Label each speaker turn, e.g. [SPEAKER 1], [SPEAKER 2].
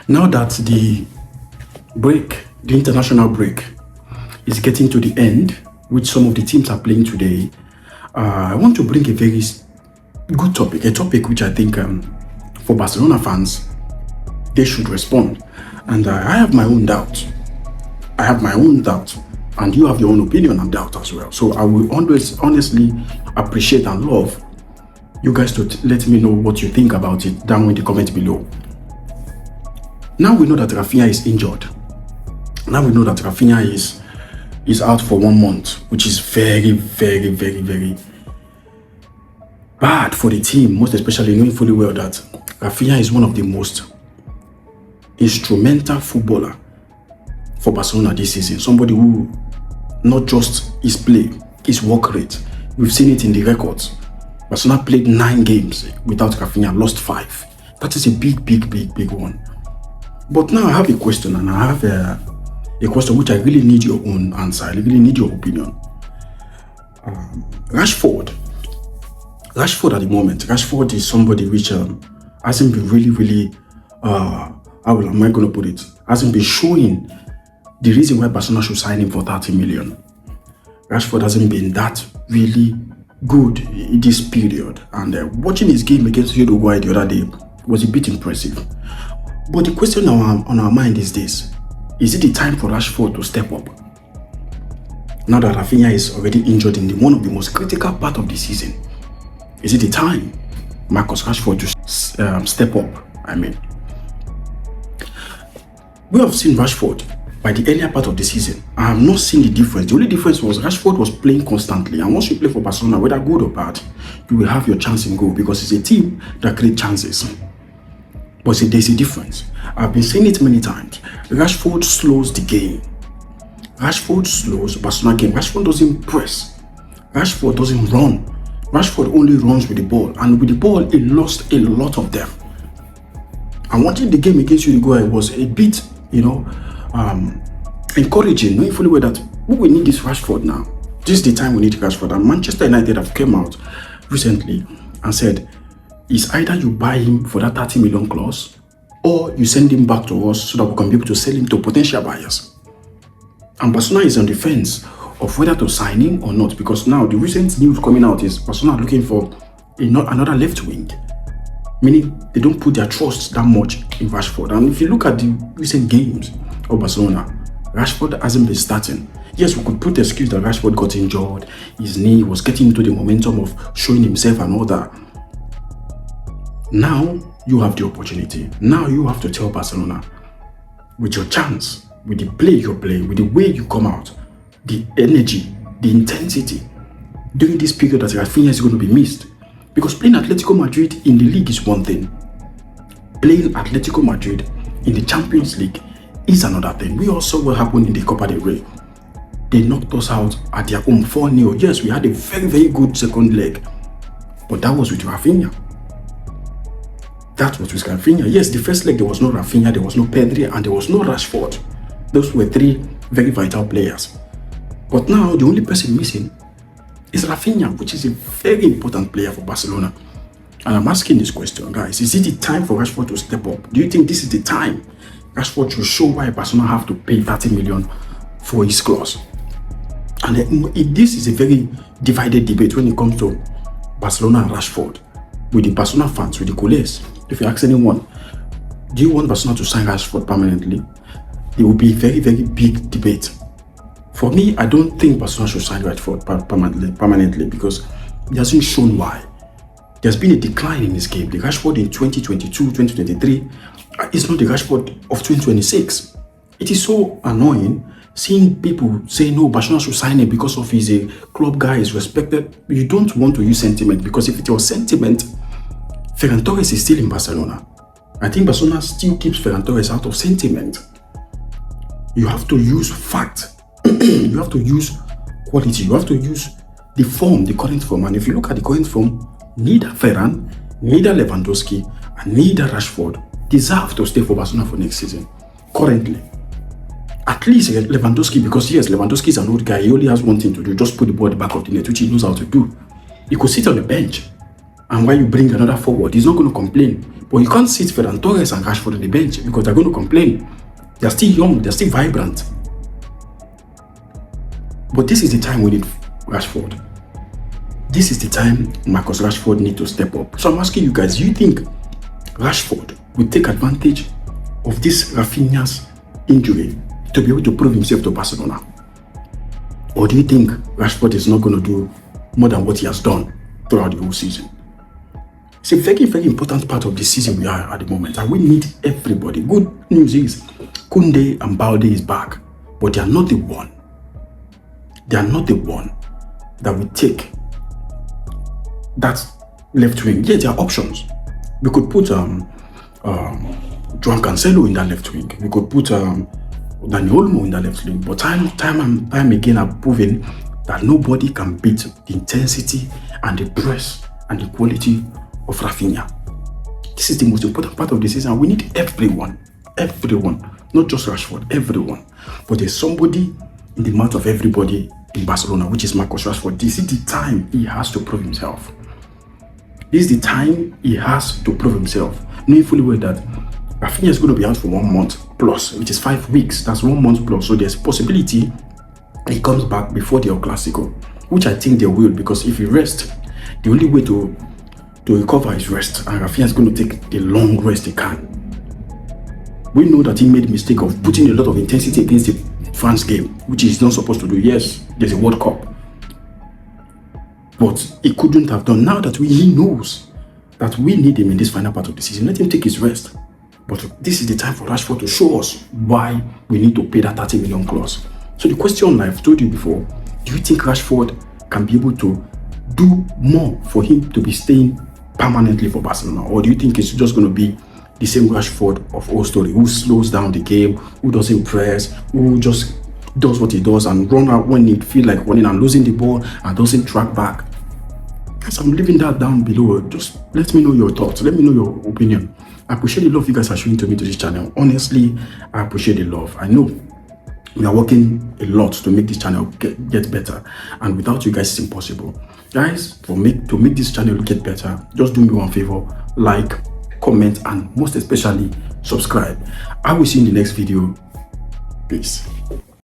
[SPEAKER 1] Now that the international break, is getting to the end, which some of the teams are playing today, I want to bring a very good topic, a topic which I think for Barcelona fans, they should respond. And I have my own doubt. And you have your own opinion and doubt as well. So I will always honestly appreciate and love you guys to let me know what you think about it down in the comment below. Now we know that Raphinha is injured. Now we know that Raphinha is out for 1 month, which is very, very, very, very bad for the team, most especially knowing fully well that Raphinha is one of the most instrumental footballer for Barcelona this season. Somebody who not just his play, his work rate. We've seen it in the records. Barcelona played 9 games without Raphinha, lost 5. That is a big, big, big, big one. But now I have a question, and I have a question which I really need your own answer. I really need your opinion. Rashford at the moment, Rashford is somebody which hasn't been really, how am I going to put it? Hasn't been showing the reason why Barcelona should sign him for 30 million. Rashford hasn't been that really good in this period. And watching his game against Uruguay the other day was a bit impressive. But the question on our mind is this. Is it the time for Rashford to step up? Now that Raphinha is already injured in one of the most critical part of the season, is it the time Marcus Rashford to step up? I mean, we have seen Rashford by the earlier part of the season. I have not seen the difference. The only difference was Rashford was playing constantly. And once you play for Barcelona, whether good or bad, you will have your chance in goal because it's a team that creates chances. But there's a difference. I've been saying it many times. Rashford slows the game. Rashford slows Barcelona game. Rashford doesn't press. Rashford doesn't run. Rashford only runs with the ball. And with the ball, he lost a lot of them. And watching the game against Uruguay was a bit, encouraging, knowing fully well that we need this Rashford now. This is the time we need Rashford. And Manchester United have come out recently and said, it's either you buy him for that 30 million clause or you send him back to us so that we can be able to sell him to potential buyers. And Barcelona is on the fence of whether to sign him or not, because now the recent news coming out is Barcelona are looking for another left wing, meaning they don't put their trust that much in Rashford. And if you look at the recent games of Barcelona, Rashford hasn't been starting. Yes, we could put the excuse that Rashford got injured, his knee was getting into the momentum of showing himself and all that. Now you have the opportunity. Now you have to tell Barcelona, with your chance, with the play you're playing, with the way you come out, the energy, the intensity, during this period that Raphinha is going to be missed. Because playing Atlético Madrid in the league is one thing. Playing Atlético Madrid in the Champions League is another thing. We also saw what happened in the Copa del Rey. They knocked us out at their home 4-0. Yes, we had a very, very good second leg. But that was with Raphinha. That was with Raphinha. Yes, the first leg there was no Raphinha, there was no Pedri, and there was no Rashford. Those were 3 very vital players. But now the only person missing is Raphinha, which is a very important player for Barcelona. And I'm asking this question, guys. Is it the time for Rashford to step up? Do you think this is the time Rashford should show why Barcelona have to pay 30 million for his clause? And this is a very divided debate when it comes to Barcelona and Rashford. With the Barcelona fans, with the culés. If you ask anyone, do you want Barcelona to sign Rashford permanently? It will be a very, very big debate. For me, I don't think Barcelona should sign Rashford permanently because he hasn't shown why. There's been a decline in his game. The Rashford in 2022, 2023 is not the Rashford of 2026. It is so annoying seeing people say, no, Barcelona should sign him because of he's a club guy, is respected. You don't want to use sentiment, because if it was sentiment, Ferran Torres is still in Barcelona. I think Barcelona still keeps Ferran Torres out of sentiment. You have to use fact. You have to use quality. You have to use the form, the current form. And if you look at the current form, neither Ferran, neither Lewandowski, and neither Rashford deserve to stay for Barcelona for next season. Currently. At least Lewandowski, because yes, Lewandowski is an old guy. He only has one thing to do, just put the ball at the back of the net, which he knows how to do. He could sit on the bench. and why you bring another forward, he's not going to complain. But you can't sit Ferran Torres and Rashford on the bench because they're going to complain. They're still young, they're still vibrant. But this is the time we need Rashford. This is the time Marcus Rashford needs to step up. So I'm asking you guys, do you think Rashford will take advantage of this Raphinha's injury to be able to prove himself to Barcelona? Or do you think Rashford is not going to do more than what he has done throughout the whole season? It's a very, very important part of the season we are at the moment, and we need everybody. Good news is Koundé and Balde is back, but they are not the one. They are not the one that will take that left wing. Yeah, there are options. We could put João Cancelo in that left wing. We could put Dani Olmo in that left wing. But time and time again are proving that nobody can beat the intensity and the press and the quality of Raphinha. This is the most important part of the season. We need everyone, not just Rashford, everyone. But there's somebody in the mouth of everybody in Barcelona, which is Marcus Rashford. This is the time he has to prove himself. This is the time he has to prove himself. Knowing fully well that Raphinha is going to be out for 1 month plus, which is 5 weeks. That's 1 month plus. So there's a possibility he comes back before the El Clasico, which I think they will, because if he rests, the only way to recover is rest, and Raphinha is going to take the long rest he can. We know that he made a mistake of putting a lot of intensity against the France game, which he's not supposed to do. Yes, there's a World Cup, but he couldn't have done. Now that he knows that we need him in this final part of the season, let him take his rest. But this is the time for Rashford to show us why we need to pay that 30 million clause. So the question I've told you before, do you think Rashford can be able to do more for him to be staying permanently for Barcelona? Or do you think it's just going to be the same Rashford of old story, who slows down the game, who doesn't press, who just does what he does and run out when he feel like running and losing the ball and doesn't track back? Guys, I'm leaving that down below. Just let me know your thoughts. Let me know your opinion. I appreciate the love you guys are showing to me to this channel. Honestly, I appreciate the love. I know we are working a lot to make this channel get better, and without you guys it's impossible. Guys, to make this channel get better, just do me one favor: like, comment, and most especially subscribe. I will see you in the next video. Peace.